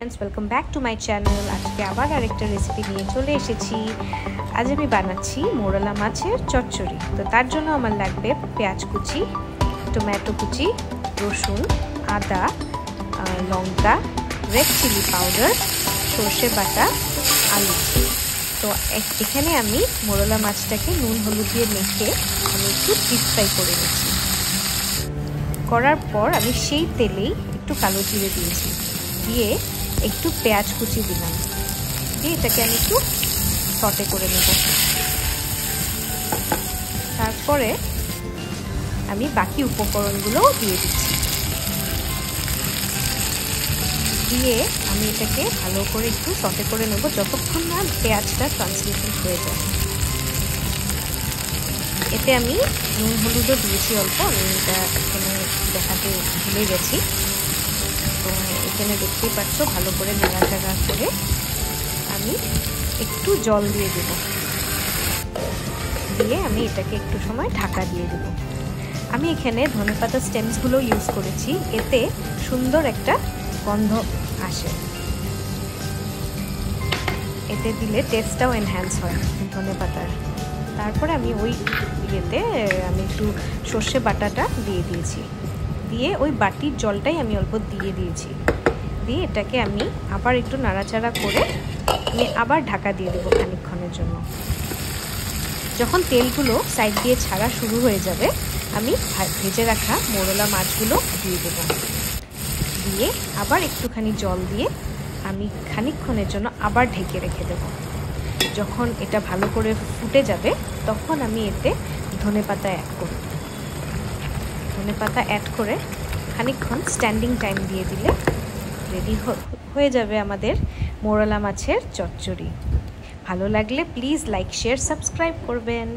Welcome back to my channel. आज के आबार आरेकटा रेसिपि निये चले एसेछि। आज आमि बानाচ্ছি मोरला माछेर चच्चड़ी। तो तार जोन्नो आमार लागबे पेঁয়াজ कुचि, टमेटो कुचि, रसुन, आदा, लंका, रेड चिली पाउडार, सर्षे बाटा, आलू। तो एखाने आमि मोरला माछटाके नुन हलुद दिये मेखे आमि एकटु डिप फ्राई करे निচ্ছি। करार पर आमि सेई तेलेई एकटु कालो जिरे दिয়েছি, দিয়ে একটু পেঁয়াজ কুচি দিলাম, দিয়ে এটাকে আমি একটু সটে করে নেব। তারপরে আমি বাকি উপকরণগুলো দিয়ে দিচ্ছি, দিয়ে আমি এটাকে ভালো করে একটু সটে করে নেব যতক্ষণ না পেঁয়াজটা ট্রান্সলুসেন্ট হয়ে যায়। এতে আমি নুন হলুদও দিয়েছি অল্প, আমি এটা এখানে দেখাতে ভুলে গেছি। তো এখানে দেখতেই পাচ্ছ ভালো করে নাড়াচাড়া করে আমি একটু জল দিয়ে দেব, দিয়ে আমি এটাকে একটু সময় ঢাকা দিয়ে দেব। আমি এখানে ধনেপাতা স্টেমসগুলো ইউজ করেছি, এতে সুন্দর একটা গন্ধ আসে, এতে দিলে টেস্টটাও এনহ্যান্স হয় ধনেপাতার। তারপরে আমি ওই ইয়েতে আমি একটু সর্ষে বাটাটা দিয়ে দিয়েছি, দিয়ে ওই বাটির জলটাই আমি অল্প দিয়ে দিয়েছি, দিয়ে এটাকে আমি আবার একটু নাড়াচাড়া করে আমি আবার ঢাকা দিয়ে দেবো খানিকক্ষণের জন্য। যখন তেলগুলো সাইড দিয়ে ছাড়া শুরু হয়ে যাবে আমি ভেজে রাখা মোরলা মাছগুলো দিয়ে দেব, দিয়ে আবার একটুখানি জল দিয়ে আমি খানিকক্ষণের জন্য আবার ঢেকে রেখে দেব। যখন এটা ভালো করে ফুটে যাবে তখন আমি এতে ধনেপাতা অ্যাড করব। ধনেপাতা অ্যাড করে খানিকক্ষণ স্ট্যান্ডিং টাইম দিয়ে দিলে রেডি হয়ে যাবে আমাদের মোরলা মাছের চচ্চড়ি। ভালো লাগলে প্লিজ লাইক শেয়ার সাবস্ক্রাইব করবেন।